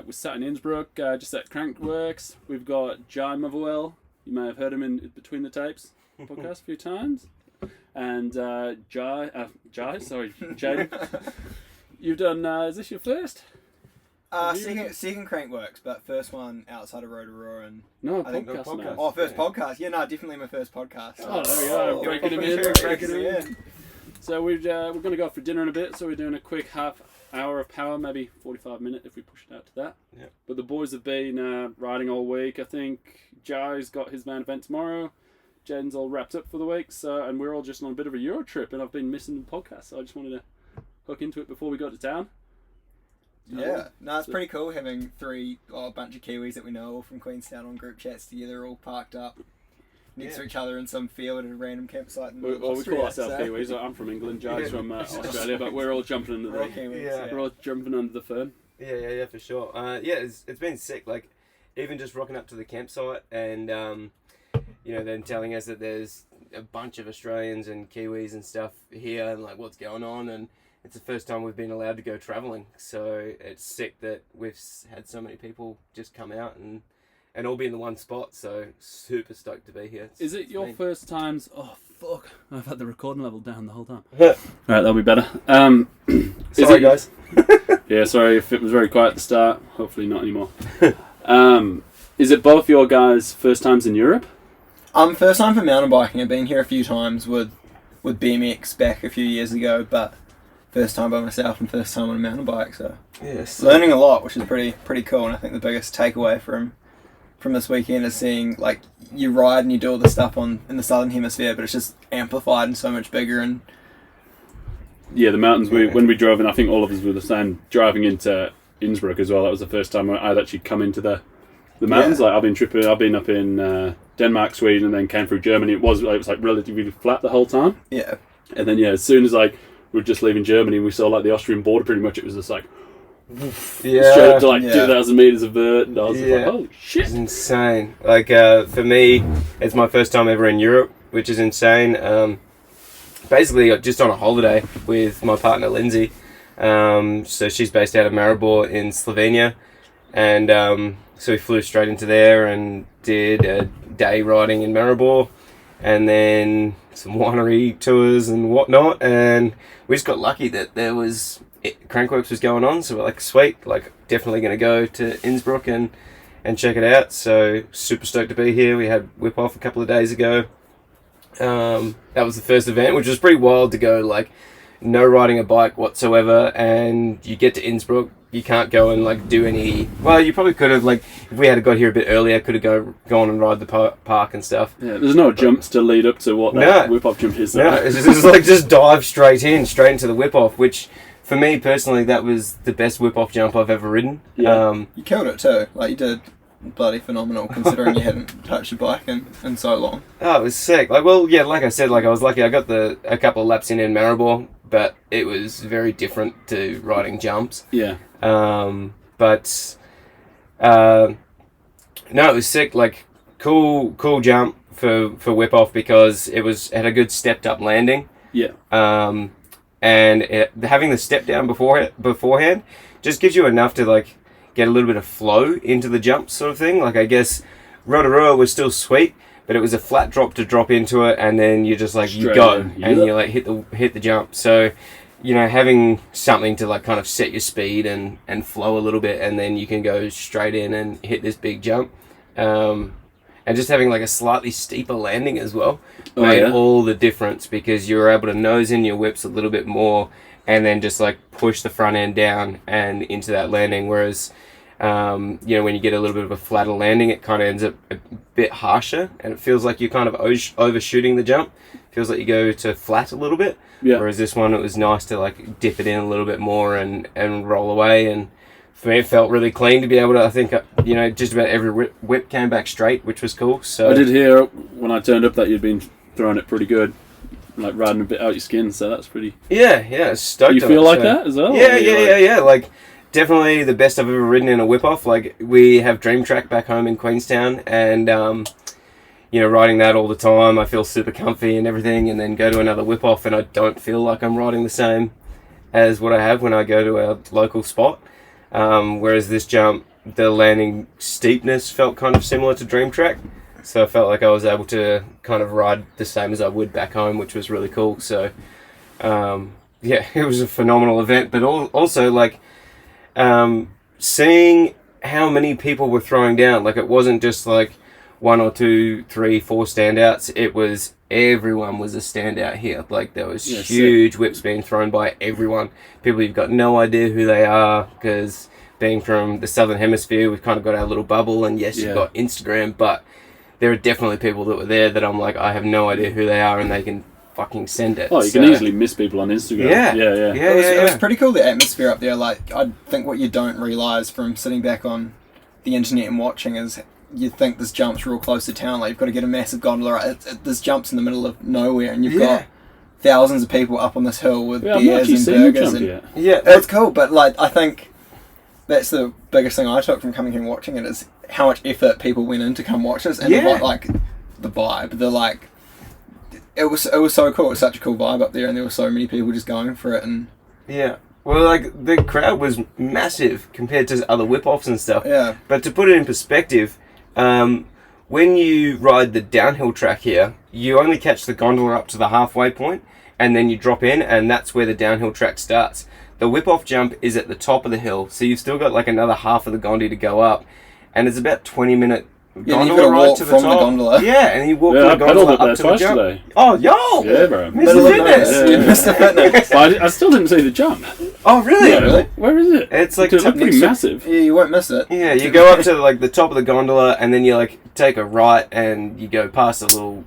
we're sat in Innsbruck, just at Crankworks. We've got Jai Motherwell. You may have heard him in Between the Tapes podcast a few times. And Jayden. You've done, is this your first? Second Crankworks, but first one outside of Rotorua and podcast now. Oh, first podcast. Yeah, no, definitely my first podcast. Oh, there we go. Breaking him in. So we're going to go for dinner in a bit. So we're doing a quick half hour of power, maybe 45 minutes if we push it out to that. Yeah. But the boys have been riding all week. I think Jai's got his main event tomorrow. Jen's all wrapped up for the week. And we're all just on a bit of a Euro trip, and I've been missing the podcast. So I just wanted to hook into it before we got to town. Yeah, no, it's pretty cool having a bunch of Kiwis that we know all from Queenstown on group chats together, all parked up next to each other in some field at a random campsite in we Austria, call ourselves Kiwis. I'm from England, Jai's from Australia, but we're all jumping under we're all jumping under the fern. Yeah, for sure. It's been sick. Like, even just rocking up to the campsite and then telling us that there's a bunch of Australians and Kiwis and stuff here, and like what's going on, and it's the first time we've been allowed to go travelling, so it's sick that we've had so many people just come out and all be in the one spot, so super stoked to be here. Is it your first times... Oh, fuck. I've had the recording level down the whole time. Alright, that'll be better. Sorry, guys. Yeah, sorry if it was very quiet at the start. Hopefully not anymore. Is it both your guys' first times in Europe? First time for mountain biking. I've been here a few times with BMX back a few years ago, but first time by myself and first time on a mountain bike, so learning a lot, which is pretty cool. And I think the biggest takeaway from this weekend is seeing, like, you ride and you do all this stuff in the southern hemisphere, but it's just amplified and so much bigger. And yeah, the mountains. When we drove in, I think all of us were the same. Driving into Innsbruck as well. That was the first time I'd actually come into the mountains. Like, I've been up in Denmark, Sweden, and then came through Germany. It was like relatively flat the whole time. Yeah, and then as soon as like we were just leaving Germany and we saw like the Austrian border, pretty much it was just like straight up to like 2,000 meters of vert, and I was like, holy shit, it's insane. Like for me, it's my first time ever in Europe, which is insane. Basically just on a holiday with my partner Lindsay. So she's based out of Maribor in Slovenia, and so we flew straight into there and did a day riding in Maribor, and then some winery tours and whatnot, and we just got lucky that there was Crankworks was going on, so we're like, sweet, like definitely going to go to Innsbruck and check it out. So super stoked to be here. We had Whip Off a couple of days ago. That was the first event, which was pretty wild to go, like, no riding a bike whatsoever, and you get to Innsbruck, you can't go and like do any. Well, you probably could have, like, if we had got here a bit earlier, could have gone and ride the park and stuff. Yeah, there's no jumps to lead up to what that whip off jump is. No, it's just like just dive straight into the whip off, which for me personally, that was the best whip off jump I've ever ridden. Yeah. You killed it too. Like, you did bloody phenomenal considering you hadn't touched your bike in so long. Oh, it was sick. Like, well, yeah, like I said, like I was lucky. I got a couple of laps in Maribor, but it was very different to riding jumps. Yeah. No, it was sick. Like, cool jump for whip off because it had a good stepped up landing. Yeah. And having the step down beforehand just gives you enough to like get a little bit of flow into the jump sort of thing. Like, I guess Rotorua was still sweet, but it was a flat drop to drop into it, and then you just like straight you go and you like hit the jump. So, having something to like kind of set your speed and flow a little bit, and then you can go straight in and hit this big jump. And just having like a slightly steeper landing as well made all the difference, because you were able to nose in your whips a little bit more and then just like push the front end down and into that landing. Whereas, when you get a little bit of a flatter landing, it kind of ends up a bit harsher and it feels like you're kind of overshooting the jump. It feels like you go to flat a little bit. Yeah. Whereas this one, it was nice to like dip it in a little bit more and roll away. And for me, it felt really clean to be able to, I think, just about every whip came back straight, which was cool. So I did hear when I turned up that you'd been throwing it pretty good, like riding a bit out your skin, so that's pretty... Yeah, stoked. You feel like that as well? Yeah. Like, definitely the best I've ever ridden in a whip-off. Like, we have Dream Track back home in Queenstown, and, riding that all the time, I feel super comfy and everything, and then go to another whip-off, and I don't feel like I'm riding the same as what I have when I go to our local spot. Whereas this jump, the landing steepness felt kind of similar to Dream Track. So I felt like I was able to kind of ride the same as I would back home, which was really cool. So, yeah, it was a phenomenal event. But also, like, seeing how many people were throwing down. Like, it wasn't just, like, 1 or 2, 3, 4 standouts. It was everyone was a standout here. Like, there was huge whips being thrown by everyone. People you've got no idea who they are, because being from the Southern Hemisphere, we've kind of got our little bubble. And, yes, you've got Instagram, but there are definitely people that were there that I'm like, I have no idea who they are, and they can fucking send it. Oh, you can easily miss people on Instagram. Yeah. It was pretty cool, the atmosphere up there. Like, I think what you don't realise from sitting back on the internet and watching is you think this jump's real close to town. Like, you've got to get a massive gondola. Right? This jump's in the middle of nowhere, and you've got thousands of people up on this hill with beers and burgers. It's cool, but like, I think that's the biggest thing I took from coming here and watching it is how much effort people went in to come watch this, and like the vibe. The like, it was so cool. It was such a cool vibe up there, and there were so many people just going for it. And well, like the crowd was massive compared to other whip-offs and stuff. Yeah. But to put it in perspective, when you ride the downhill track here, you only catch the gondola up to the halfway point, and then you drop in, and that's where the downhill track starts. The whip-off jump is at the top of the hill, so you've still got like another half of the gondi to go up, and it's about 20-minute gondola ride to the top. The gondola. Yeah, and you walk from the gondola up to the jump. Today. Oh, yo! Yeah, bro. Mr. Fitness! You missed the fitness. I still didn't see the jump. Oh, really? Yeah, really? Where is it? It's like it looked pretty massive. Yeah, you won't miss it. Yeah, you go up to like the top of the gondola, and then you like take a right, and you go past a little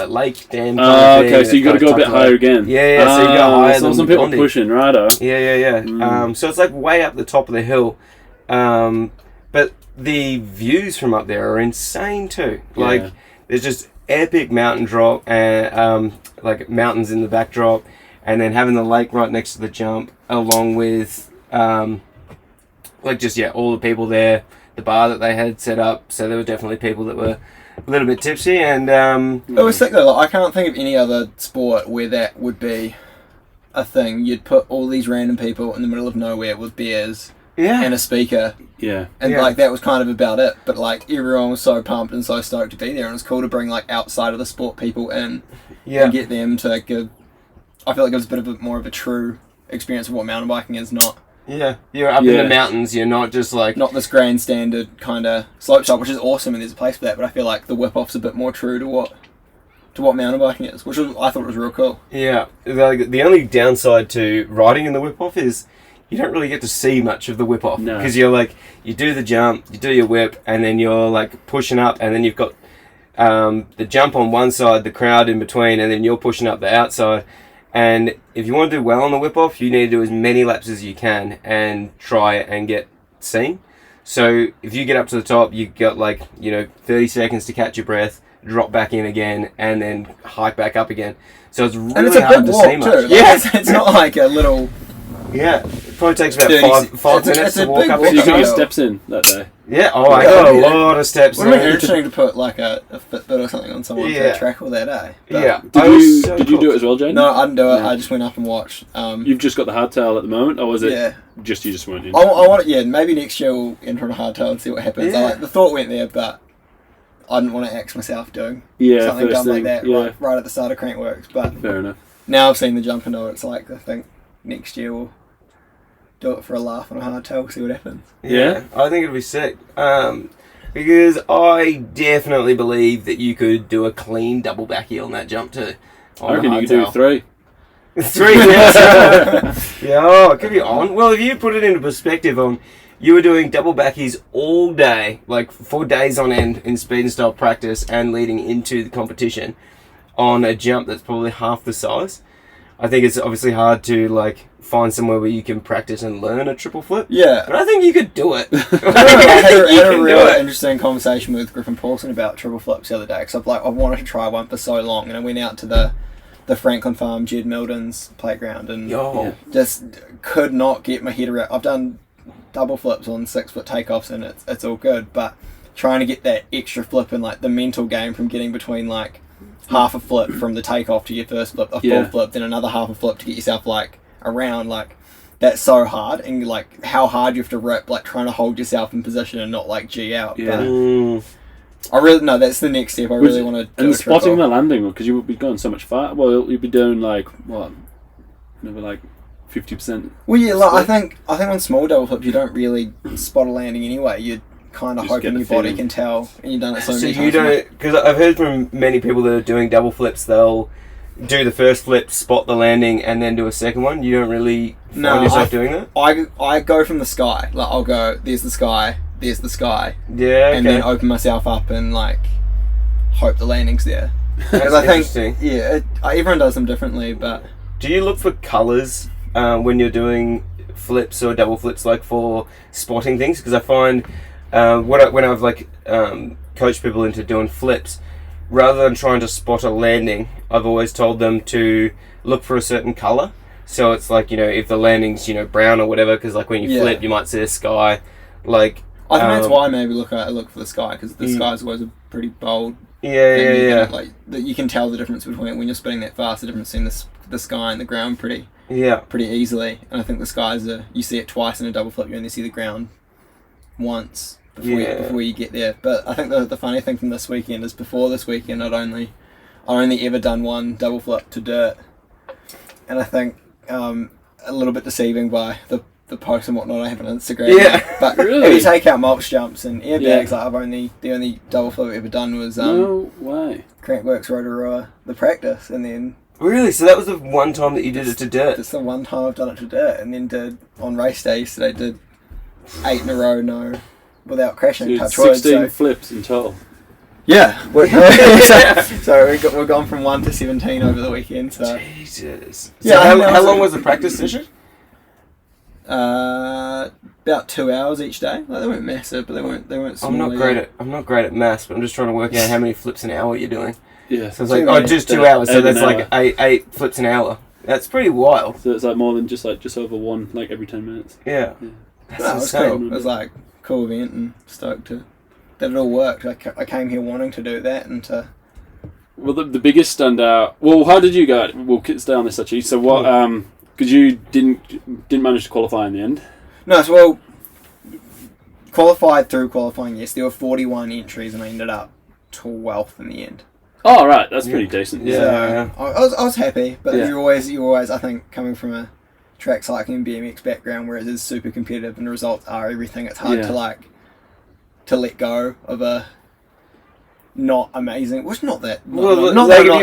lake dam. Okay, so you got to go a bit higher again. Yeah, so you go higher than some people pushing, righto. Yeah. So it's like way up the top of the hill, but the views from up there are insane too. Like, there's just epic mountain drop and like mountains in the backdrop, and then having the lake right next to the jump, along with like just all the people there, the bar that they had set up. So there were definitely people that were a little bit tipsy, and it was sick though. Like, I can't think of any other sport where that would be a thing. You'd put all these random people in the middle of nowhere with beers. And a speaker. And like, that was kind of about it. But like, everyone was so pumped and so stoked to be there, and it was cool to bring like outside of the sport people in and get them to give. I feel like it was a bit of more of a true experience of what mountain biking is, not. You're up in the mountains. You're not just like not this grandstandard kind of slope shop, which is awesome, and there's a place for that. But I feel like the whip off's a bit more true to what mountain biking is, which I thought was real cool. Yeah, the only downside to riding in the whip off is you don't really get to see much of the whip off, because you're like, you do the jump, you do your whip, and then you're like pushing up, and then you've got the jump on one side, the crowd in between, and then you're pushing up the outside. And if you want to do well on the whip off, you need to do as many laps as you can and try and get seen. So if you get up to the top, you got 30 seconds to catch your breath, drop back in again, and then hike back up again. So it's really hard to see much. It's not like a little. Yeah, it probably takes about five minutes to walk up. So you got your steps in that day? Yeah, I got a lot of steps in. It would be interesting to put like a Fitbit or something on someone to track all that day. Did you do it as well, Jayden? No, I didn't do it. I just went up and watched. You've just got the hardtail at the moment, or was it you just weren't in? I want it, maybe next year we'll enter on a hardtail and see what happens. The thought went there, but I didn't want to axe myself doing something dumb like that right at the start of Crankworks. But fair enough. Now I've seen the jump and know what it's like. I think next year we'll do it for a laugh on a hardtail, see what happens. Yeah, I think it'll be sick. Because I definitely believe that you could do a clean double backy on that jump too. I reckon you could do 3. 3, yeah, it could be on. Well, if you put it into perspective on, you were doing double backies all day, like 4 days on end in speed and style practice and leading into the competition on a jump that's probably half the size. I think it's obviously hard to find somewhere where you can practice and learn a triple flip. Yeah. But I think you could do it. I had a real interesting conversation with Griffin Paulson about triple flips the other day, because I've wanted to try one for so long, and I went out to the Franklin Farm, Jed Milden's playground, and just could not get my head around. I've done double flips on 6-foot takeoffs, and it's all good, but trying to get that extra flip and the mental game from getting between half a flip from the takeoff to your first flip, a full flip, then another half a flip to get yourself around. that's so hard, and like how hard you have to rip, like trying to hold yourself in position and not like G out. Yeah. I really no, that's the next step. I really want to do. And a triple. spotting the landing, because you would be going so much far. Well, you'd be doing like what, maybe like 50%. Well, yeah, like, I think on small double flips you don't really spot a landing anyway. You're kind of Just hoping get your the body feeling. can tell, and you've done it so So many you times. don't, because I've heard from many people that are doing double flips, they'll do the first flip, spot the landing, and then do a second one. You don't really find yourself doing that? I go from the sky. Like I'll go, there's the sky, Yeah, okay. and then open myself up and like hope the landing's there. Because I interesting. think, yeah, everyone does them differently, but Do you look for colours when you're doing flips or double flips, like for spotting things? Because I find when I've like coached people into doing flips, rather than trying to spot a landing, I've always told them to look for a certain colour. So it's like, if the landing's brown or whatever, because like when you flip, you might see a sky. Like I think that's why I maybe look for the sky, because the sky's always a pretty bold. Yeah. Like that, you can tell the difference between when you're spinning that fast, the difference between the sky and the ground pretty easily. And I think the skies you see it twice in a double flip, you only see the ground once before you get there. But I think the funny thing from this weekend is before this weekend I only ever done one double flip to dirt, and I think a little bit deceiving by the posts and whatnot I have on Instagram. Yeah. But Really? if you take out mulch jumps and airbags, like the only double flip I've ever done was No way. Crankworks Rotorua, the practice, and then Really? So that was the one time that you did it to dirt? it's the one time I've done it to dirt, and then did on race day yesterday, did 8 in a row, without crashing, Dude, touch wood. 16 So, flips in total. yeah. So we've gone from 1 to 17 over the weekend, so. Jesus. Yeah, So I think that how was long was the practice session? About 2 hours each day. Like they weren't massive, but they weren't small. I'm not great at maths, but I'm just trying to work out how many flips an hour you're doing. Yeah. So it's like, Too many. just 2 hours, so 8 that's an like eight flips an hour. That's pretty wild. So it's like more than just over one, like every 10 minutes. Yeah. Yeah. That's No, it was insane. cool. It was like a cool event, and stoked that it all worked. I came here wanting to do that and to. Well, the biggest standout. Well, how did you go? We'll stay on this actually. So what? Because you didn't manage to qualify in the end. No, so well, qualified through qualifying. Yes, there were 41 entries, and I ended up 12th in the end. Oh, right, that's pretty decent. Yeah. So I was happy, but Yeah. you're always I think coming from a track cycling and BMX background where it is super competitive and the results are everything. It's hard to let go of a not amazing. Well, it's not that.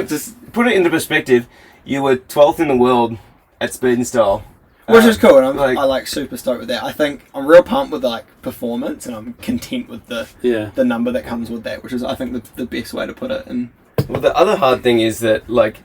Just put it into perspective. You were 12th in the world at Speed and Style. Which is cool, and like- I super stoked with that. I think I'm real pumped with like performance, and I'm content with the number that comes with that, which is I think the best way to put it. And Well, the other hard thing is that like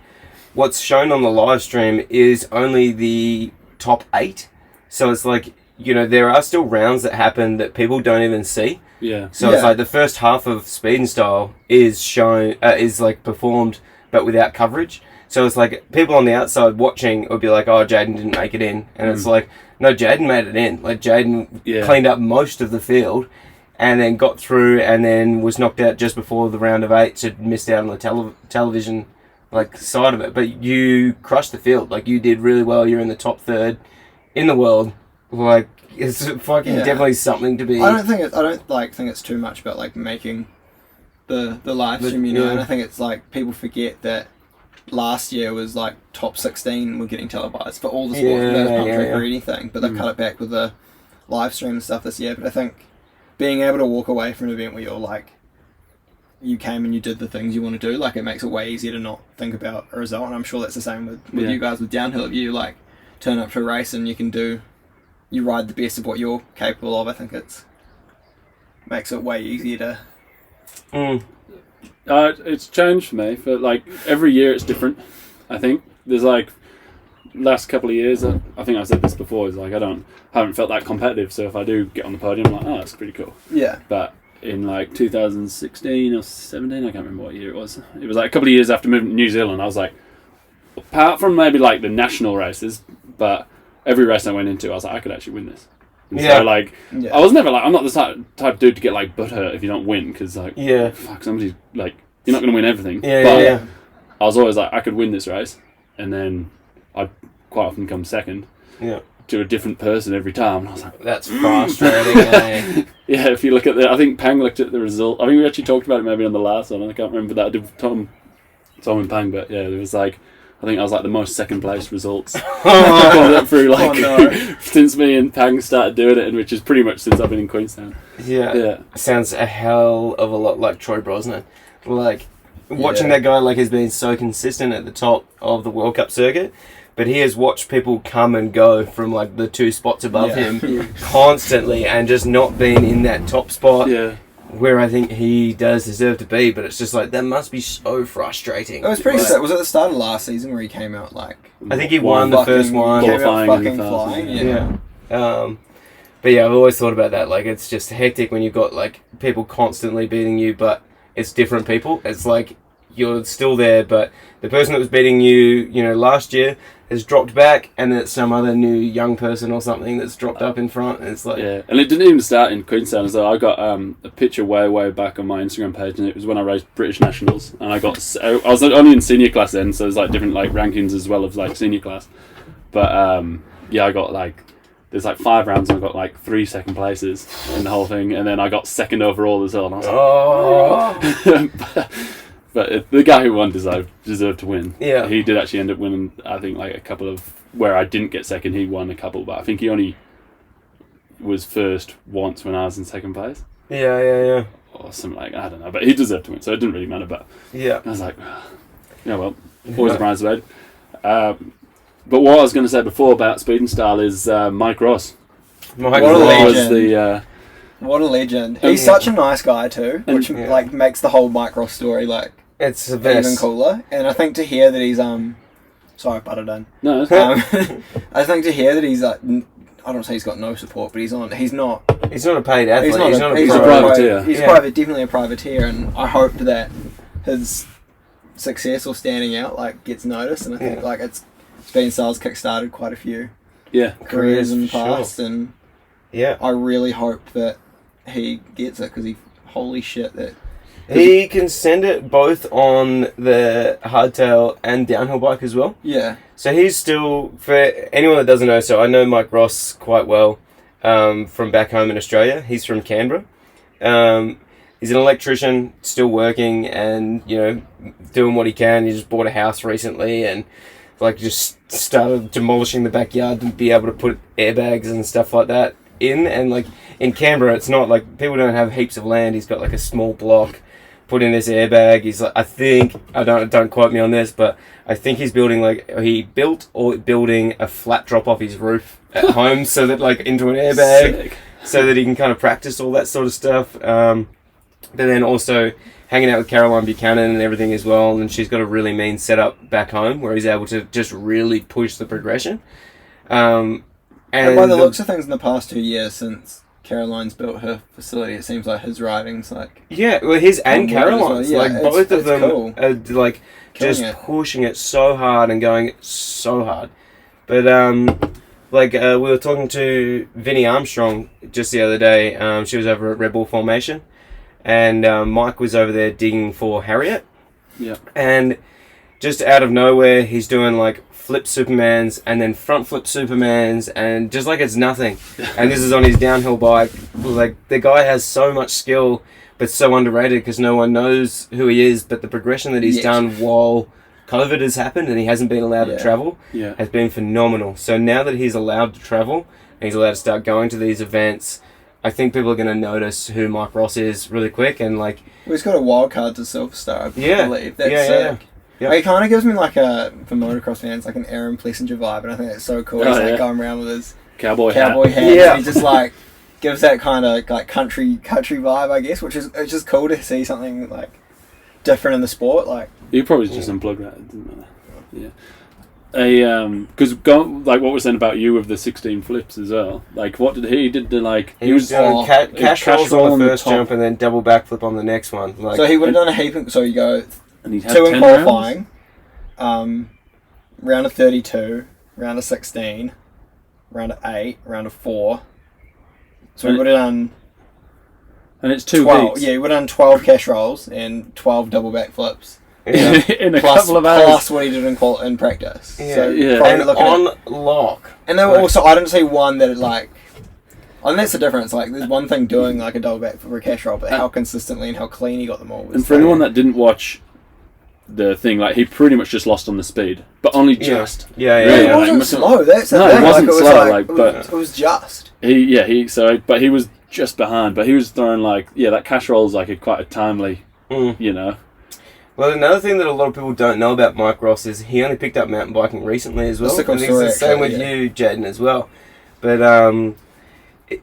what's shown on the live stream is only the top 8. So it's like, there are still rounds that happen that people don't even see. Yeah. So it's like the first half of Speed and Style is shown, is like performed, but without coverage. So it's like people on the outside watching would be like, oh, Jayden didn't make it in. And it's like, no, Jayden made it in. Like Jayden cleaned up most of the field and then got through and then was knocked out just before the round of 8, so missed out on the television like side of it. But you crushed the field. Like you did really well. You're in the top 3rd in the world. Like it's fucking definitely something to be. I don't think it's too much about like making the live stream, and I think it's like people forget that last year was like top 16 were getting televised for all the sports, pump track or anything, but they've cut it back with the live stream and stuff this year. But I think being able to walk away from an event where you're like, you came and you did the things you want to do, like it makes it way easier to not think about a result. And I'm sure that's the same with you guys with downhill. If you like turn up to a race and you ride the best of what you're capable of, I think makes it way easier to. It's changed for me. For like every year, it's different. I think there's like last couple of years. I think I said this before. Is like haven't felt that competitive. So if I do get on the podium, I'm like, oh, that's pretty cool. Yeah. But in like 2016 or 17, I can't remember what year it was. It was like a couple of years after moving to New Zealand. I was like, apart from maybe like the national races, but every race I went into, I was like, I could actually win this. And so like, I was never like, I'm not the type of dude to get like butthurt if you don't win, because like, fuck, somebody's like, you're not going to win everything. But I was always like, I could win this race, and then I'd quite often come second. Yeah. to a different person every time. And I was like, That's frustrating, eh? yeah, if you look at I think Pang looked at the result. I think we actually talked about it maybe on the last one, and I can't remember that I did with Tom and Pang, but yeah, there was like, I think I was like the most second place results through like since me and Pang started doing it, and which is pretty much since I've been in Queenstown. Yeah. Sounds a hell of a lot like Troy Brosnan. Like, watching that guy like has been so consistent at the top of the World Cup circuit, but he has watched people come and go from like the 2 spots above him constantly and just not been in that top spot. Yeah. Where I think he does deserve to be, but it's just like, that must be so frustrating. It was pretty sad. Was it the start of last season where he came out like... I think he won the first one. Came out fucking flying. Yeah. But yeah, I've always thought about that. Like, it's just hectic when you've got like people constantly beating you, but it's different people. It's like you're still there, but the person that was beating you, last year has dropped back, and then it's some other new young person or something that's dropped up in front, and it's like... Yeah, and it didn't even start in Queenstown, as though I got a picture way back on my Instagram page, and it was when I raced British Nationals, and I was only in senior class then, so there's like different like rankings as well of like senior class, but I got like, there's like 5 rounds, and I got like 3 second places in the whole thing, and then I got second overall as well, and I was like, But the guy who won deserved to win. Yeah. He did actually end up winning, I think, like a couple of... Where I didn't get second, he won a couple, but I think he only was first once when I was in second place. Yeah. Or something like, I don't know. But he deserved to win, so it didn't really matter. But I was like, always a prize made. But what I was going to say before about speed and style is Mike Ross. What a legend. What a legend. He's such a nice guy too, which like makes the whole Mike Ross story like... It's the best. Even cooler. And I think to hear that he's sorry, I butted in. No. I think to hear that he's I don't say he's got no support, but he's not a paid athlete. He's not a privateer. He's definitely a privateer, and I hope that his success or standing out like gets noticed, and I think like it's been Styles kick-started quite a few careers in the past, and I really hope that he gets it, because holy shit, that he can send it both on the hardtail and downhill bike as well. Yeah. So he's still, for anyone that doesn't know, so I know Mike Ross quite well from back home in Australia. He's from Canberra. He's an electrician, still working and, doing what he can. He just bought a house recently and like just started demolishing the backyard to be able to put airbags and stuff like that in. And like in Canberra, it's not like people don't have heaps of land. He's got like a small block, put in this airbag. He's like, don't quote me on this, but I think he's building building a flat drop off his roof at home, so that like into an airbag. Sick. So that he can kind of practice all that sort of stuff. But then also hanging out with Caroline Buchanan and everything as well, and she's got a really mean setup back home where he's able to just really push the progression. And by the looks of things in the past 2 years since Caroline's built her facility, it seems like his riding's like... Yeah, well, his and Caroline's, well. Both of them cool. are like just pushing it so hard and going so hard. But we were talking to Vinnie Armstrong just the other day. She was over at Red Bull Formation, and Mike was over there digging for Harriet. Yeah. And just out of nowhere, he's doing like flip Supermans and then front flip Supermans, and just like it's nothing. And this is on his downhill bike. Like, the guy has so much skill, but so underrated because no one knows who he is. But the progression that he's done while COVID has happened and he hasn't been allowed to travel has been phenomenal. So now that he's allowed to travel and he's allowed to start going to these events, I think people are going to notice who Mike Ross is really quick. And like, he's got a wild card to Silverstar, I believe. That's sick. Yep. It kind of gives me like for motocross fans, like an Aaron Plessinger vibe, and I think that's so cool. He's like going around with his cowboy hat. Yeah. And he just like gives that kind of like country vibe, I guess, which is it's just cool to see something like different in the sport. Like, you probably just unplugged that, didn't it? Yeah. Because like what we're saying about you with the 16 flips as well. Like, what did he did? He was doing cash rolls on the first jump and then double backflip on the next one. Like, so he would have done a heap. So you go. And he'd 2 in qualifying, round of 32, round of 16, round of 8, round of 4. So we would have done... And it's 2 12, heats. yeah, we would have done 12 cash rolls and 12 double back flips. in a plus, couple of hours. plus what he did in practice. Yeah. So Yeah. probably And looking on at, lock. and then also I didn't see one that like. I think that's the difference. Like, there's one thing doing like a double back for a cash roll, but how consistently and how clean he got them all. Was And for anyone that didn't watch the thing, like he pretty much just lost on the speed, but only just. Yeah. it Yeah, wasn't like, slow. That's the No, thing. it wasn't like, it was slow, like, like, but- it was just. But he was just behind, but he was throwing that cash roll is like quite a timely, you know. Well, another thing that a lot of people don't know about Mike Ross is he only picked up mountain biking recently as well. That's a cool And it's story, the same with actually, you, Jayden, as well. But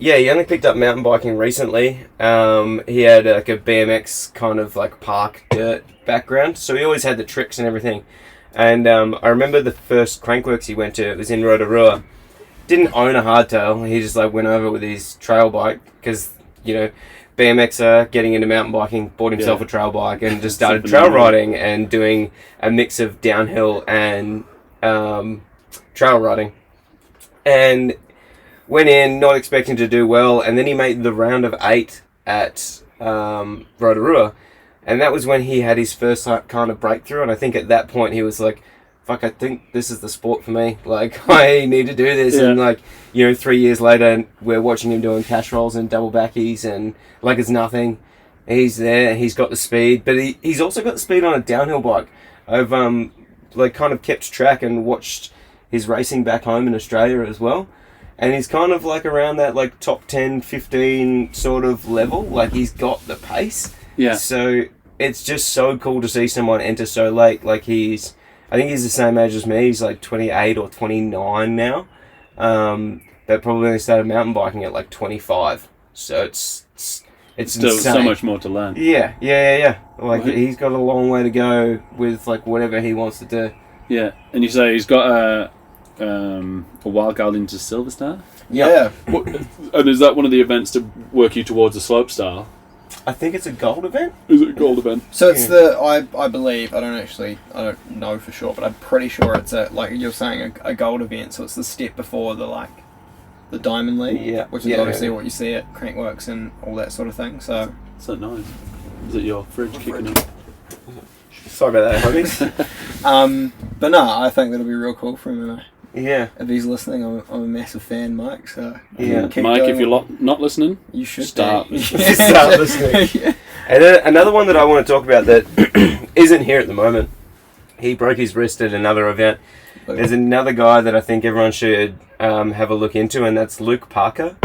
yeah, he only picked up mountain biking recently. He had like a BMX kind of like park dirt background, so he always had the tricks and everything. And I remember the first Crankworks he went to, it was in Rotorua. Didn't own a hardtail, he just like went over with his trail bike because, you know, BMXer getting into mountain biking, bought himself a trail bike and just started trail riding and doing a mix of downhill and trail riding. And went in not expecting to do well, and then he made the round of 8 at Rotorua, and that was when he had his first like, kind of breakthrough. And I think at that point he was like, fuck, I think this is the sport for me. Like, I need to do this. Yeah. And like, you know, 3 years later, we're watching him doing cash rolls and double backies and like it's nothing. He's there, he's got the speed, but he's also got the speed on a downhill bike. I've like kind of kept track and watched his racing back home in Australia as well. And he's kind of like around that like top 10, 15 sort of level. Like he's got the pace. Yeah. So it's just so cool to see someone enter so late. Like I think he's the same age as me. He's like 28 or 29 now. But probably only started mountain biking at like 25. So it's Still insane. so much more to learn. Yeah. Like Right. he's got a long way to go with like whatever he wants to do. Yeah, and you say he's got a wildcard into Silver Star. Yeah. And is that one of the events to work you towards a slope style? I think it's a gold event. Is it a gold event? So it's I believe, I don't know for sure, but I'm pretty sure it's like you're saying, a gold event. So it's the step before the Diamond League, Yeah. which is Yeah, obviously yeah. what you see at Crankworks and all that sort of thing. So So nice. Is it your fridge kicking in? Sorry about that, homies. but no, I think that'll be real cool for him. And Yeah. if he's listening, I'm a massive fan, Mike. So Yeah. keep Mike, going. if you're not listening, you should start be. listening. Start listening. Yeah. And then another one that I want to talk about that isn't here at the moment. He broke his wrist at another event. There's another guy that I think everyone should have a look into, and that's Luke Parker.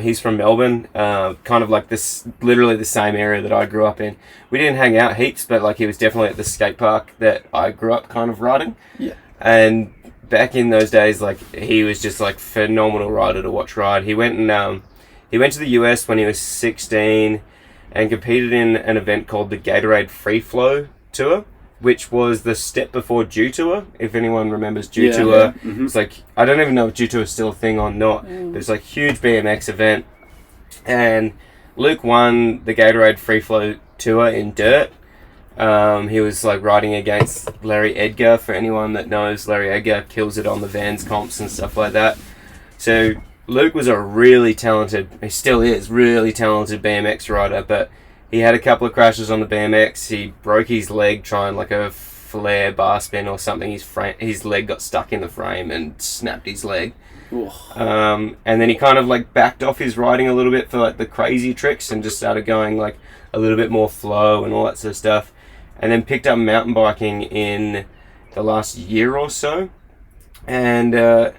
He's from Melbourne, kind of like this, literally the same area that I grew up in. We didn't hang out heaps, but like he was definitely at the skate park that I grew up kind of riding. Yeah. And back in those days, like he was just like phenomenal rider to watch ride. He went to the US when he was 16 and competed in an event called the Gatorade Free Flow Tour, which was the step before Dew Tour, if anyone remembers Dew Tour. Yeah. Mm-hmm. It's like, I don't even know if Dew Tour is still a thing or not, but it's like huge BMX event. And Luke won the Gatorade Free Flow Tour in dirt. He was like riding against Larry Edgar. For anyone that knows, Larry Edgar kills it on the Vans comps and stuff like that. So Luke was a really talented, he still is, really talented BMX rider, but he had a couple of crashes on the BMX. He broke his leg trying like a flare bar spin or something. His leg got stuck in the frame and snapped his leg. And then he kind of like backed off his riding a little bit for like the crazy tricks and just started going like a little bit more flow and all that sort of stuff. And then picked up mountain biking in the last year or so. And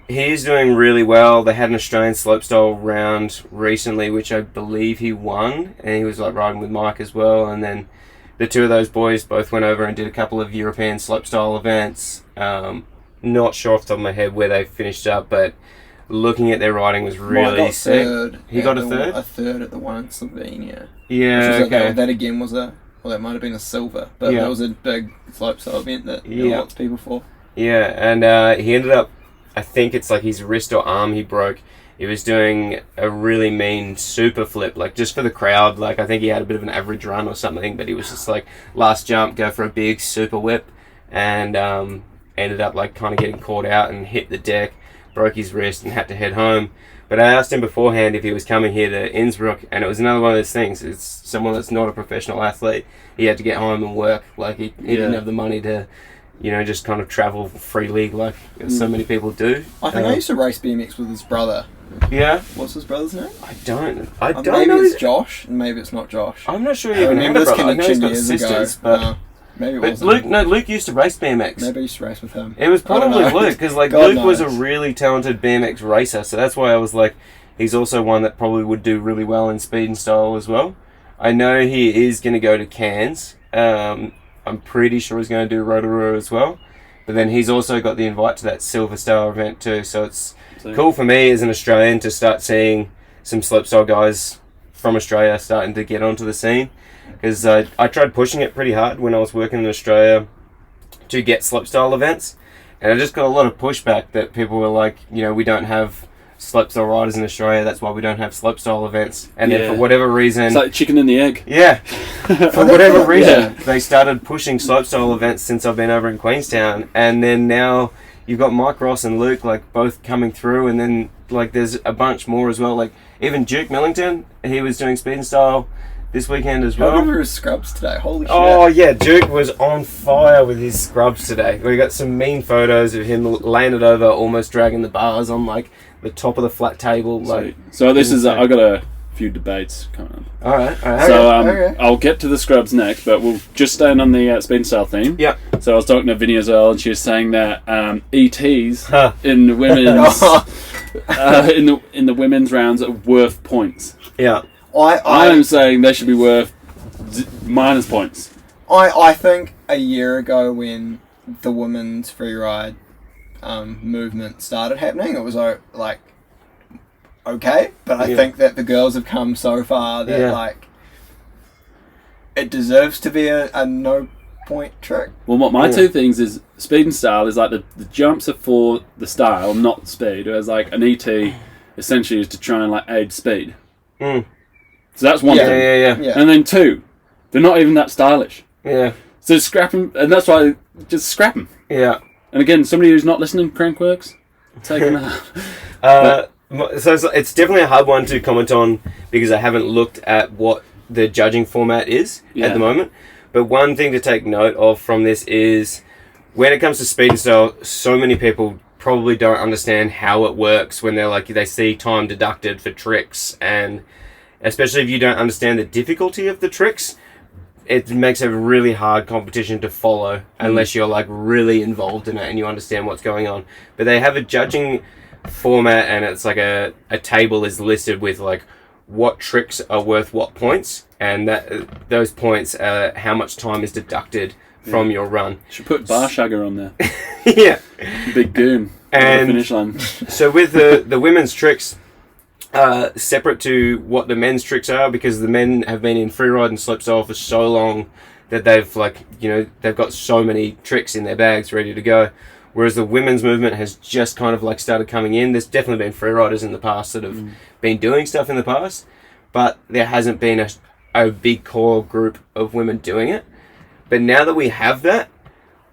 he's doing really well. They had an Australian slopestyle round recently, which I believe he won, and he was like riding with Mike as well. And then the two of those boys both went over and did a couple of European slopestyle events. Not sure off the top of my head where they finished up, but looking at their riding was really sick. He got a third? A third at the one in Slovenia. Yeah, Which was okay. that again was that might have been a silver, but Yeah. that was a big slopestyle event that there were lots of people for. Yeah, and he ended up, I think it's like his wrist or arm he broke. He was doing a really mean super flip, like just for the crowd. Like I think he had a bit of an average run or something, but he was just like last jump, go for a big super whip, and ended up like kind of getting caught out and hit the deck, broke his wrist and had to head home. But I asked him beforehand if he was coming here to Innsbruck, and it was another one of those things. It's someone that's not a professional athlete. He had to get home and work. Like, he didn't have the money to, just kind of travel freely like so many people do. I think I used to race BMX with his brother. Yeah? What's his brother's name? I don't Maybe know. it's Josh, and maybe it's not Josh. I'm not sure he I even had remember a this brother. I know he's connection got years sisters, ago. but... Maybe it But wasn't. Luke used to race BMX. Maybe I used to race with him. It was probably Luke, because like God Luke was a knows. really talented BMX racer, so that's why I was like, he's also one that probably would do really well in speed and style as well. I know he is going to go to Cairns. I'm pretty sure he's going to do Rotorua as well. But then he's also got the invite to that Silver Star event too, so it's cool for me as an Australian to start seeing some slopestyle guys from Australia starting to get onto the scene. Because I tried pushing it pretty hard when I was working in Australia to get slopestyle events, and I just got a lot of pushback that people were like, we don't have slopestyle riders in Australia, that's why we don't have slopestyle events. And then for whatever reason... It's like chicken and the egg. Yeah. For whatever reason, they started pushing slopestyle events since I've been over in Queenstown, and then now you've got Mike Ross and Luke, like, both coming through, and then, like, there's a bunch more as well. Like, even Duke Millington, he was doing speed and style this weekend as well. I remember his scrubs today. Holy shit. Oh, yeah. Duke was on fire with his scrubs today. We got some mean photos of him laying it over, almost dragging the bars on, like, the top of the flat table. Like, so this is... I got a few debates coming up. All right. So I'll get to the scrubs next, but we'll just stay on the speed and style theme. Yeah. So I was talking to Vinny as well, and she was saying that ETs in the women's... in the women's rounds are worth points. Yeah. I'm saying they should be worth minus points. I think a year ago when the women's free ride movement started happening, it was like okay, but I think that the girls have come so far that like it deserves to be a no point trick. Well, what my two things is, speed and style is like the jumps are for the style, not speed. Whereas like an ET essentially is to try and like aid speed. So that's one thing. Yeah. And then two, they're not even that stylish. Yeah. So scrap them, and that's why just scrap them. Yeah. And again, somebody who's not listening, Crankworks, take them out. So it's definitely a hard one to comment on because I haven't looked at what the judging format is at the moment. But one thing to take note of from this is when it comes to speed and style, so many people probably don't understand how it works when they see time deducted for tricks, and especially if you don't understand the difficulty of the tricks, it makes a really hard competition to follow unless you're like really involved in it and you understand what's going on. But they have a judging format, and it's like a table is listed with like what tricks are worth what points, and that those points are how much time is deducted from your run. Should put Bar Shagger on there. Yeah. Big goon. And finish line. So with the women's tricks, separate to what the men's tricks are, because the men have been in freeride and slopestyle for so long that they've got so many tricks in their bags ready to go. Whereas the women's movement has just kind of like started coming in. There's definitely been freeriders in the past that have been doing stuff in the past, but there hasn't been a big core group of women doing it. But now that we have that,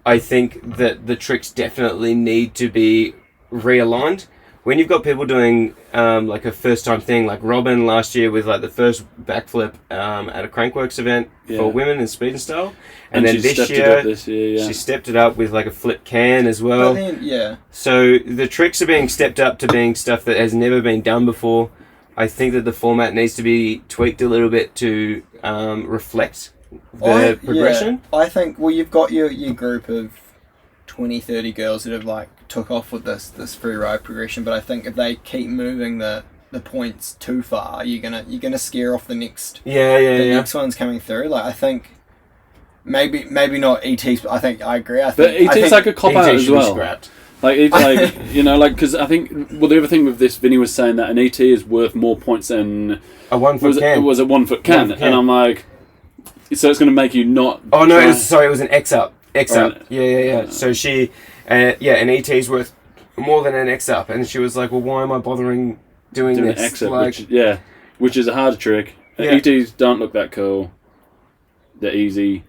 I think that the tricks definitely need to be realigned. When you've got people doing like a first time thing, like Robin last year with like the first backflip at a Crankworks event for women in speed and style, and then this year she stepped it up with like a flip can as well. So the tricks are being stepped up to being stuff that has never been done before. I think that the format needs to be tweaked a little bit to reflect the progression. I think you've got your group of 20, 30 girls that have like took off with this free ride progression, but I think if they keep moving the points too far, you're gonna scare off the next next ones coming through. Like I think maybe not ETs, but I agree. I think ET's like a cop out as well. Scrapped. Like because I think the other thing with this, Vinny was saying that an ET is worth more points than a 1 foot can. It was a 1 foot can, and I'm like, so it's going to make you not. Oh no! It was an X up. Yeah. So she, an ET's worth more than an X up, and she was like, "Well, why am I bothering doing this?" X up, which is a harder trick. ETs don't look that cool. They're easy,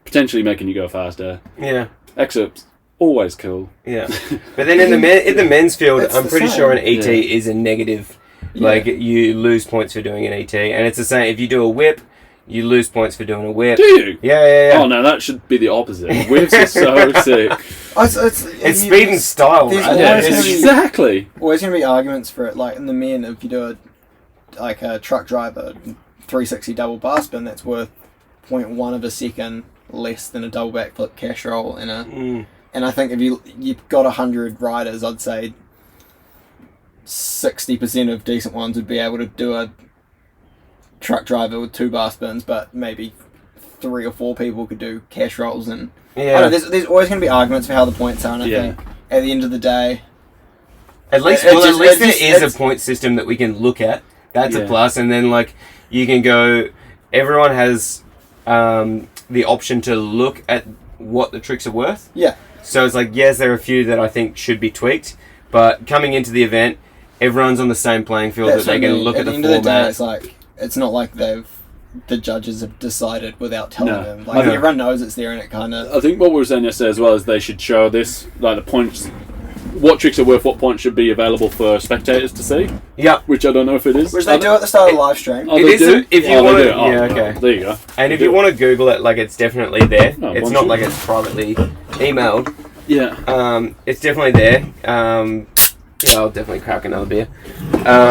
potentially making you go faster. Yeah. X ups always cool. Yeah. But then in the men's field, I'm pretty sure an ET is a negative Like, you lose points for doing an ET. And it's the same, if you do a whip, you lose points for doing a whip. Do you? Yeah. Oh, no, that should be the opposite. Whips are so sick. It's speed and style, right? Yeah, exactly. Always going to be arguments for it. Like, in the men, if you do a truck driver 360 double bar spin, that's worth 0.1 of a second less than a double backflip cash roll and I think if you've got 100 riders, I'd say 60% of decent ones would be able to do a truck driver with 2 bar spins, but maybe 3 or 4 people could do cash rolls. And I don't know, there's always going to be arguments for how the points are, and I think at the end of the day, at least there is a point system that we can look at. That's a plus, and then like you can go. Everyone has the option to look at what the tricks are worth. Yeah. So it's like, yes, there are a few that I think should be tweaked, but coming into the event, everyone's on the same playing field that they can look at the end format. Of the day, it's like it's not like the judges have decided without telling them. Like everyone knows it's there, and it kind of. I think what we were saying yesterday as well is they should show this, like the points, what tricks are worth what points should be available for spectators to see. Yeah, which I don't know if it is. Which they do at the start of the live stream. Oh, they do? If you want to, okay. There you go. And if you want to Google it, like it's definitely there. It's not like it's privately emailed. Yeah. It's definitely there. I'll definitely crack another beer.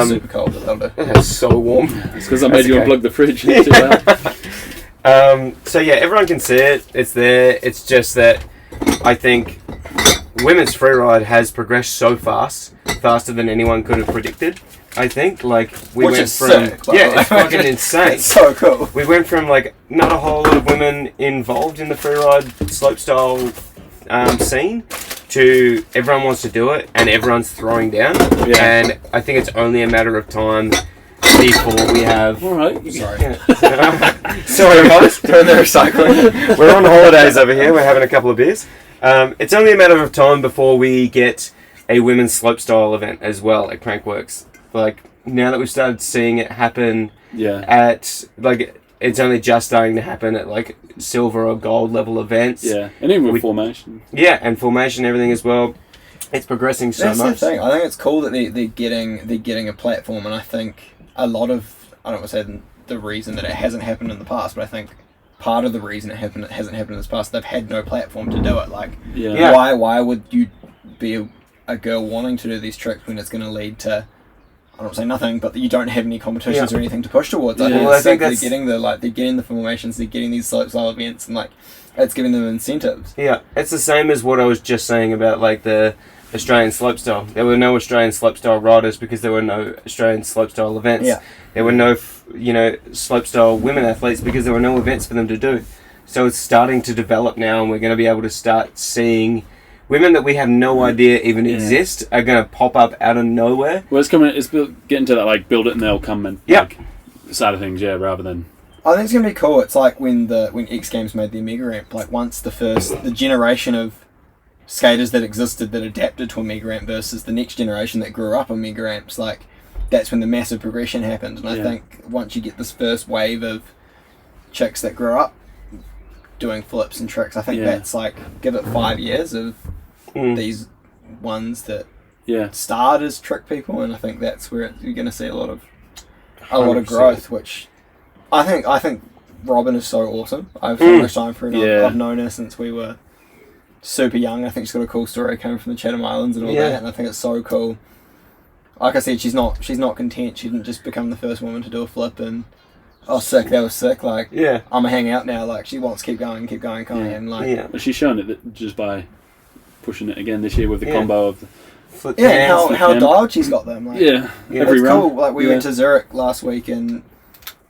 Super cold, but it's so warm. It's because I made you unplug the fridge. So yeah, everyone can see it. It's there. It's just that I think women's freeride has progressed so fast, faster than anyone could have predicted. I think Which is sick, it's fucking insane. It's so cool. We went from like not a whole lot of women involved in the freeride slopestyle scene to everyone wants to do it and everyone's throwing down. Yeah. And I think it's only a matter of time before we have. All right. Sorry. Sorry, guys. Doing the recycling. We're on holidays over here. We're having a couple of beers. It's only a matter of time before we get a women's slopestyle event as well at Crankworks. Like now that we've started seeing it happen at it's only just starting to happen at like silver or gold level events. Yeah, and even with formation. Yeah, and formation, everything as well. It's progressing so much. That's the thing. I think it's cool that they're getting a platform, and I think a lot of, I don't want to say the reason that it hasn't happened in the past, but I think part of the reason it hasn't happened in the past, they've had no platform to do it. Like, why would you be a girl wanting to do these tricks when it's going to lead to, I don't want to say nothing, but you don't have any competitions or anything to push towards. I think they're getting the formations, they're getting these slopestyle events, and like it's giving them incentives. Yeah, it's the same as what I was just saying about like the Australian slopestyle. There were no Australian slopestyle riders because there were no Australian slopestyle events. Yeah. There were no slopestyle women athletes because there were no events for them to do. So it's starting to develop now, and we're going to be able to start seeing women that we have no idea even exist are going to pop up out of nowhere. Well, it's getting to that like build it and they'll come side of things, rather than. I think it's going to be cool. It's like when X Games made the Omega ramp. Like once the generation of skaters that existed that adapted to Omega ramp versus the next generation that grew up on Omega ramps, like that's when the massive progression happened. And I think once you get this first wave of chicks that grew up doing flips and tricks, I think that's like give it 5 years of these ones that start as trick people, and I think that's where you're going to see a lot of growth. Which I think Robin is so awesome. I've so much time for her. I've known her since we were super young. I think she's got a cool story coming from the Chatham Islands and all that, and I think it's so cool. Like I said, she's not content. She didn't just become the first woman to do a flip and sick, that was sick. Like I'm gonna hang out now. Like she wants to keep going, kind of. And like she's shown it just by pushing it again this year with the combo of the flip and how dialed she's got them. Like, every it's round. Cool. Like we went to Zurich last week and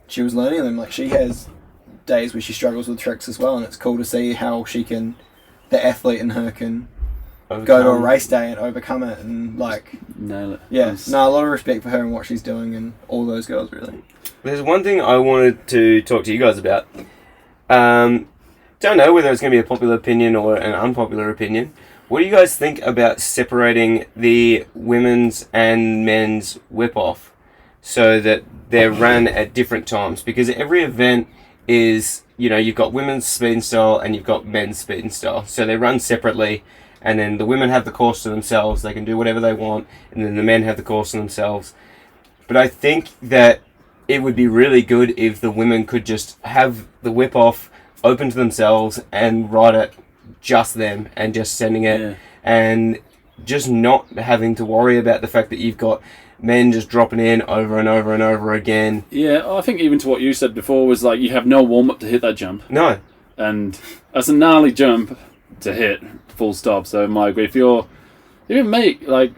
she was learning them. Like she has days where she struggles with tricks as well, and it's cool to see how the athlete in her can go to a race day and overcome it and like nail it. A lot of respect for her and what she's doing and all those girls really. There's one thing I wanted to talk to you guys about. Don't know whether it's going to be a popular opinion or an unpopular opinion. What do you guys think about separating the women's and men's whip-off so that they're run at different times? Because every event is, you've got women's speed and style and you've got men's speed and style. So they run separately, and then the women have the course to themselves. They can do whatever they want, and then the men have the course to themselves. But I think that it would be really good if the women could just have the whip off open to themselves and ride it just them and just sending it and just not having to worry about the fact that you've got men just dropping in over and over and over again. Yeah, I think even to what you said before was like you have no warm-up to hit that jump. No. And that's a gnarly jump to hit, full stop. So I agree. If you make, like,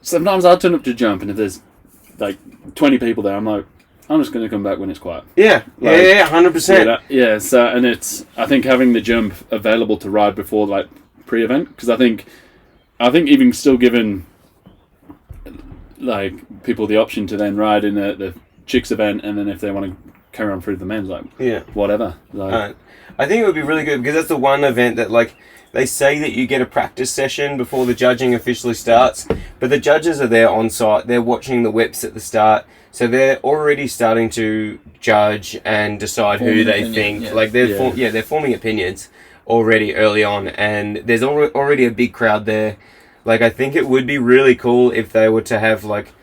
sometimes I'll turn up to jump and if there's like 20 people there, I'm like, I'm just going to come back when it's quiet. Yeah, like, 100%. Yeah, so, and it's, I think having the jump available to ride before, like, pre-event, because I think even still giving, like, people the option to then ride in the chicks event, and then if they want to carry on through the men's, like, whatever. Like, I think it would be really good, because that's the one event that, like, they say that you get a practice session before the judging officially starts, but the judges are there on site, they're watching the whips at the start, so they're already starting to judge and decide who they think. Like they're forming opinions already early on, and there's already a big crowd there. Like I think it would be really cool if they were to have like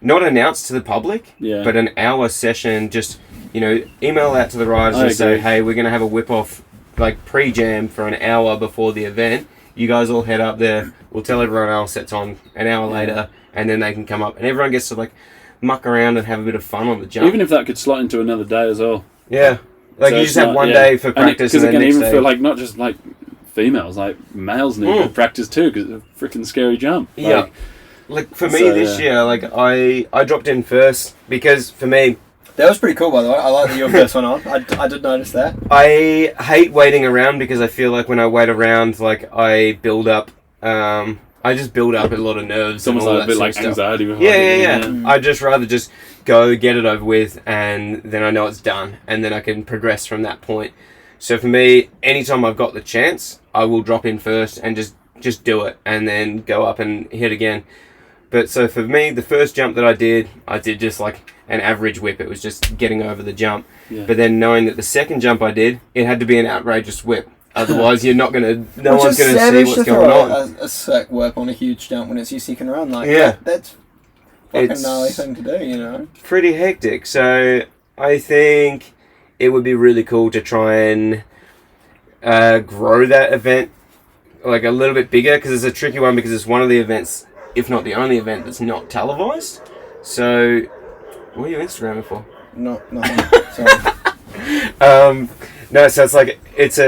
not announced to the public, but an hour session. Just email out to the riders and say, hey, we're gonna have a whip off like pre-jam for an hour before the event. You guys all head up there. We'll tell everyone else it's on an hour later, and then they can come up, and everyone gets to like muck around and have a bit of fun on the jump. Even if that could slot into another day as well. Yeah, like so you just have one day for practice, because and it can even day. feel like not just like females, like males need to practice too, because it's a freaking scary jump. Like for me this year, like I dropped in first because for me. That was pretty cool, by the way. I like that you were first one on. I did notice that. I hate waiting around because I feel like when I wait around, like I build up. I just build up a lot of nerves. It's almost like a bit like anxiety. Yeah. I'd just rather just go get it over with, and then I know it's done, and then I can progress from that point. So for me, anytime I've got the chance, I will drop in first and just do it, and then go up and hit again. But so for me, the first jump that I did just like an average whip. It was just getting over the jump. Yeah. But then knowing that the second jump I did, it had to be an outrageous whip. Otherwise, you're not gonna. No one's gonna see what's going on. A sick whip on a huge jump when it's your second run, like that's fucking gnarly thing to do, Pretty hectic. So I think it would be really cool to try and grow that event like a little bit bigger, because it's a tricky one because it's one of the events, if not the only event, that's not televised. So, what are you Instagramming for? Nothing. Sorry. No, so it's like it's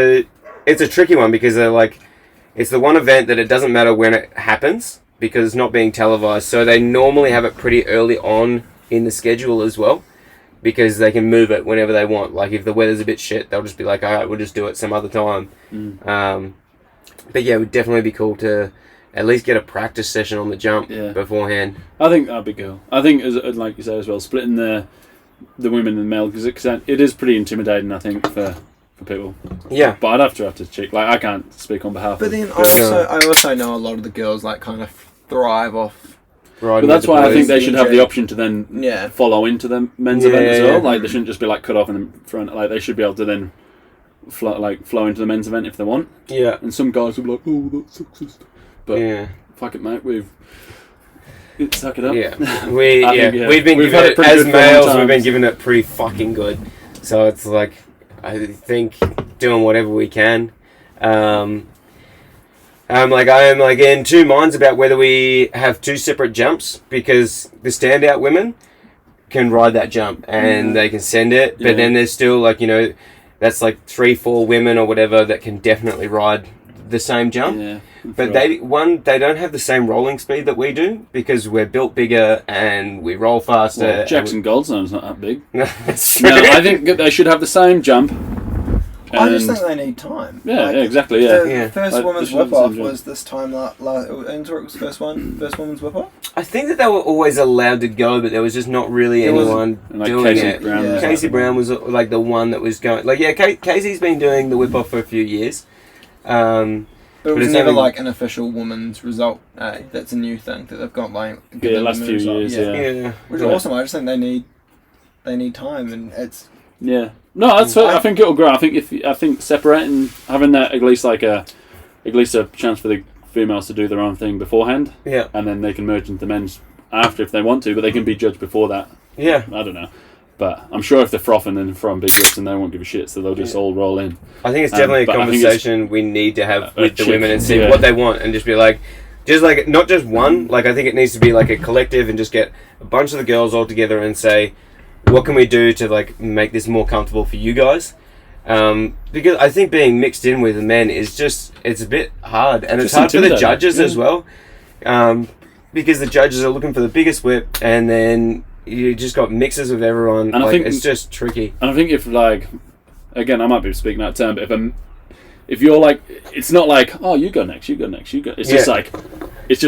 a tricky one because they're like, it's the one event that it doesn't matter when it happens because it's not being televised. So they normally have it pretty early on in the schedule as well, because they can move it whenever they want. Like if the weather's a bit shit, they'll just be like, all right, we'll just do it some other time. But yeah, it would definitely be cool to at least get a practice session on the jump beforehand. I think that'd be cool. I think, like you said as well, splitting the women and the male, because it is pretty intimidating, I think, for people. Yeah. But I'd have to check. Like, I can't speak on behalf of them. But then I also know a lot of the girls, like, kind of thrive off... But that's why I think they should have the option to then follow into the men's event as well. Like, they shouldn't just be, like, cut off in the front. Like, they should be able to then flow into the men's event if they want. Yeah. And some guys will be like, oh, that's sexist. But fuck it, mate. Suck it up. Yeah. We've been given it, as males, we've been given it pretty fucking good. So it's like, I think doing whatever we can. I am like in two minds about whether we have two separate jumps, because the standout women can ride that jump and they can send it, but then there's still like, that's like 3-4 women or whatever that can definitely ride the same jump. Yeah, but they don't have the same rolling speed that we do, because we're built bigger and we roll faster. Well, Jackson Goldstone's not that big. That's true. No, I think they should have the same jump. I just think they need time. Yeah, exactly. Yeah. The first woman's whip off was this time last Innsbruck's first woman's whip off. I think that they were always allowed to go, but there was just not really anyone doing it. Casey Brown was like the one that was going. Like Casey's been doing the whip off for a few years. But it was never like an official woman's result. That's a new thing that they've got like. Last few years. Yeah. Which is awesome. I just think they need time, and it's. Yeah. No, that's fair. I think it'll grow. I think separating, having that at least a chance for the females to do their own thing beforehand. Yeah. And then they can merge into the men's after if they want to, but they can be judged before that. Yeah. I don't know. But I'm sure if they're frothing and throwing big rips, and they won't give a shit, so they'll just all roll in. I think it's definitely a but I think conversation we need to have with the chick, women and see yeah. what they want, and just be like, not just one. Like, I think it needs to be like a collective, and just get a bunch of the girls all together and say, what can we do to like make this more comfortable for you guys? Because I think being mixed in with men is just, it's a bit hard, and it's hard for the judges as well, because the judges are looking for the biggest whip, and then you just got mixes with everyone. And like, I think it's just tricky. And I think if like, again, I might be speaking out of turn, but if you're like, it's not like, oh, you go next, you go next, you go. It's just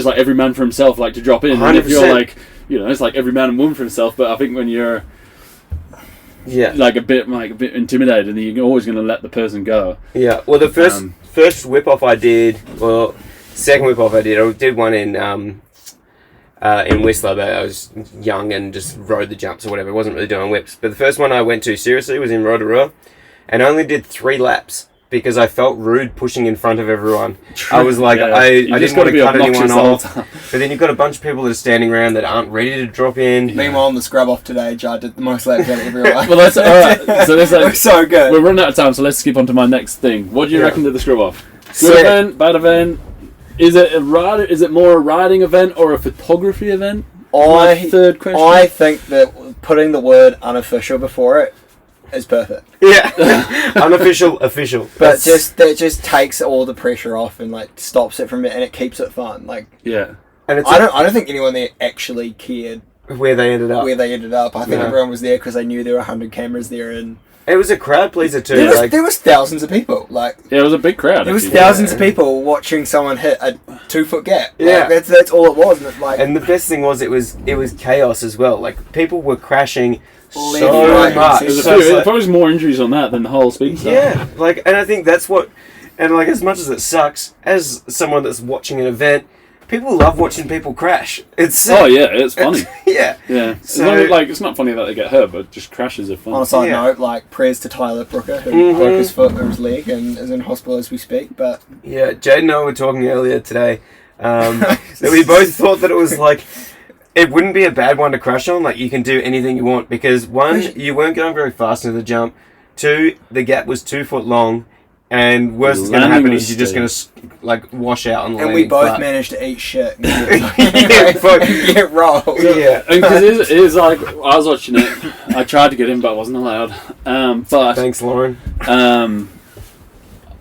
like, every man for himself, like to drop in. 100%. And if you're like, it's like every man and woman for himself. But I think when you're like a bit intimidated, then you're always going to let the person go. Yeah. Well, the first whip off I did, second whip off I did one in Whistler, but I was young and just rode the jumps or whatever. I wasn't really doing whips. But the first one I went to seriously was in Rotorua, and I only did 3 laps because I felt rude pushing in front of everyone. I was like, I didn't want to cut anyone off. But then you've got a bunch of people that are standing around that aren't ready to drop in. Yeah. Meanwhile, on the scrub off today, Jai did the most laps out of everyone. Well, that's alright. So that's so good. We're running out of time, so let's skip on to my next thing. What do you reckon to the scrub off? Good event, bad event? Is it more a riding event or a photography event? Third question. I think that putting the word unofficial before it is perfect. Yeah. Unofficial, official. But it just takes all the pressure off and like stops it from it, and it keeps it fun. Like, yeah. And I don't think anyone there actually cared where they ended up. I think everyone was there because they knew there were 100 cameras there, and it was a crowd pleaser too. There was thousands of people. Like, yeah, it was a big crowd. There was thousands of people watching someone hit a 2-foot gap. Yeah, like, that's all it was. And the best thing was it was chaos as well. Like, people were crashing so much. There probably more injuries on that than the whole speed stuff. Yeah, like, and I think that's what, and like, as much as it sucks, as someone that's watching an event, people love watching people crash. It's it's funny. Yeah. So it's not funny that they get hurt, but just crashes are fun. On a side note, like, prayers to Tyler Brooker, who broke his foot or his leg and is in hospital as we speak. But yeah, Jayden and I were talking earlier today that we both thought that it was like, it wouldn't be a bad one to crash on. Like, you can do anything you want because 1, you weren't going very fast into the jump. 2, the gap was 2 foot long. And worst that's going to happen is you're just going to like wash out on the landing. And we both managed to eat shit and get rolled. Yeah. Because it is like, I was watching it, I tried to get in but I wasn't allowed. But thanks, Lauren. When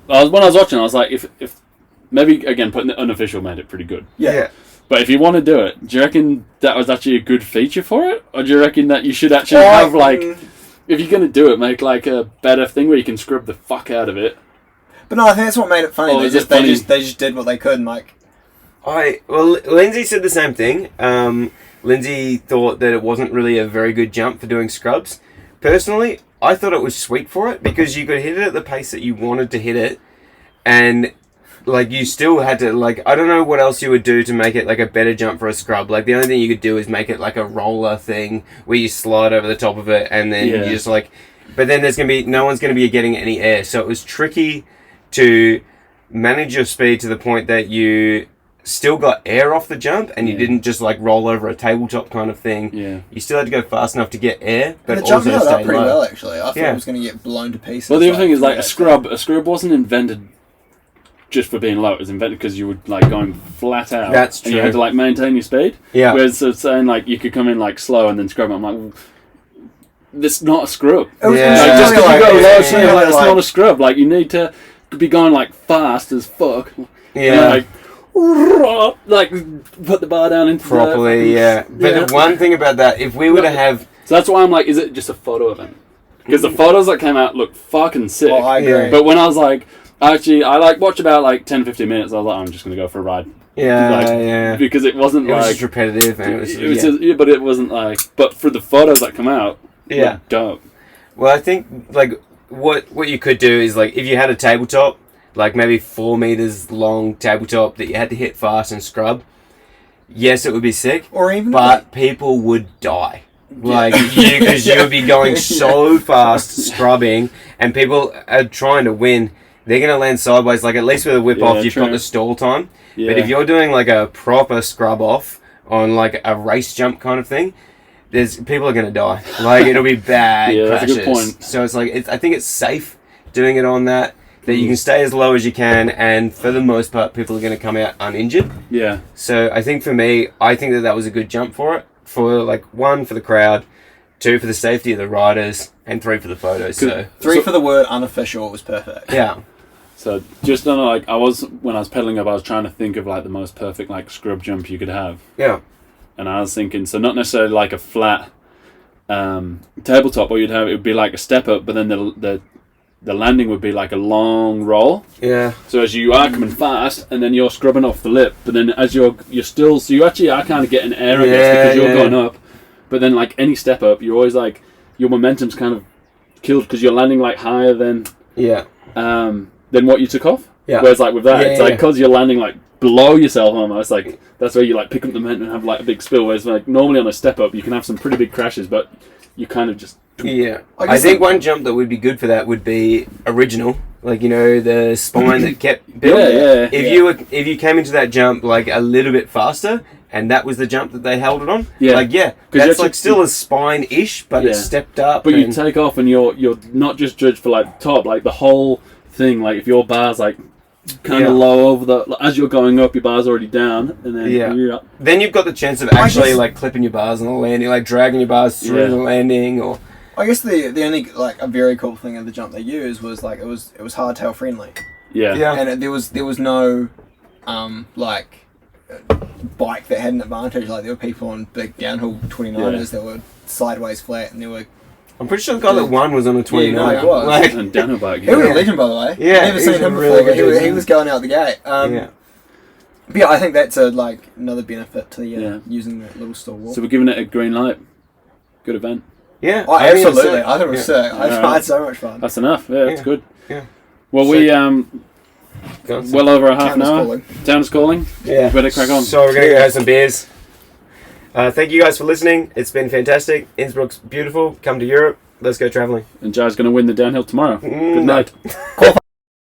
I was watching, I was like, if maybe, again, putting it unofficial made it pretty good. Yeah. But if you want to do it, do you reckon that was actually a good feature for it? Or do you reckon that you should actually have, like, if you're going to do it, make, like, a better thing where you can scrub the fuck out of it? But no, I think that's what made it funny. They just did what they could, and like... Lindsay said the same thing. Lindsay thought that it wasn't really a very good jump for doing scrubs. Personally, I thought it was sweet for it, because you could hit it at the pace that you wanted to hit it, and... like, you still had to, like, I don't know what else you would do to make it, like, a better jump for a scrub. Like, the only thing you could do is make it, like, a roller thing where you slide over the top of it and then you just, like... But then no one's going to be getting any air. So it was tricky to manage your speed to the point that you still got air off the jump and you didn't just, like, roll over a tabletop kind of thing. Yeah. You still had to go fast enough to get air, but the jump also held stay up pretty low. well, actually. I thought it was going to get blown to pieces. Well, the other thing is, like, a scrub wasn't invented just for being low. It was invented because you were, like, going flat out. That's true. And you had to, like, maintain your speed. Yeah. Whereas it's saying, like, you could come in, like, slow and then scrub. I'm like, well, this is not a scrub. Yeah. Just because you go low, it's not a scrub. Like, you need to be going, like, fast as fuck. Yeah. And, like, put the bar down into properly, But the one thing about that, if we were to have... So that's why I'm like, is it just a photo event? Because the photos that came out look fucking sick. Well, I agree. But when I was like... Actually, I like watch about like 10-15 minutes. I was like, I'm just gonna go for a ride. Because it wasn't it was like just repetitive, and but it wasn't like. But for the photos that come out, dope. Well, I think like what you could do is like if you had a tabletop, like maybe 4 meters long tabletop that you had to hit fast and scrub. Yes, it would be sick. Or even, but people would die. Like because you would be going so fast scrubbing, and people are trying to win. They're going to land sideways. Like, at least with a whip-off, you've got the stall time. Yeah. But if you're doing, like, a proper scrub-off on like a race jump kind of thing, people are going to die. Like, it'll be bad Yeah, crashes. that's a good point. So it's like, I think it's safe doing it on that you can stay as low as you can, and for the most part, people are going to come out uninjured. Yeah. So I think for me, I think that was a good jump for it. For like 1, for the crowd, 2, for the safety of the riders, and 3, for the photos. So 3 for the word unofficial was perfect. yeah. So just on like when I was pedaling up, I was trying to think of like the most perfect like scrub jump you could have. Yeah. And I was thinking, so not necessarily like a flat tabletop, where it would be like a step up, but then the landing would be like a long roll. Yeah. So as you are coming fast, and then you're scrubbing off the lip, but then as you're still, so you actually are kind of getting air, I guess, because you're going up. But then like any step up, you're always like, your momentum's kind of killed because you're landing like higher than what you took off. Yeah. Whereas like with that, it's like because you're landing like below yourself almost, like that's where you like pick up the momentum and have like a big spill. Whereas like normally on a step up, you can have some pretty big crashes, but you kind of just. Yeah, I think one jump that would be good for that would be original, like the spine that kept building. Yeah. If you came into that jump like a little bit faster, and that was the jump that they held it on, that's like still a spine-ish, but it's stepped up. But you take off, and you're not just judged for like the top, like the whole thing. Like if your bar's like kind of low over as you're going up, your bar's already down, and then you're up. Then you've got the chance of actually like clipping your bars on the landing, like dragging your bars through the landing, or. I guess the only like a very cool thing of the jump they used was like it was hardtail friendly. Yeah. And there was no like bike that had an advantage. Like there were people on big downhill 29ers that were sideways flat, and there were. I'm pretty sure the guy that won was on a 29. Yeah, he was. Like, And downhill bike. He was a legend, by the way. Yeah, I've never seen him really before. But he was going out the gate. But yeah, I think that's another benefit to using that little stalwart. So we're giving it a green light. Good event. Yeah, oh, absolutely. I thought it was sick. I had so much fun. That's enough. Yeah, that's good. Yeah. Well, we well over a half an hour. Town is calling. Yeah. Better crack on. So we're gonna go have some beers. Thank you guys for listening. It's been fantastic. Innsbruck's beautiful. Come to Europe. Let's go traveling. And Jai's going to win the downhill tomorrow. Good night.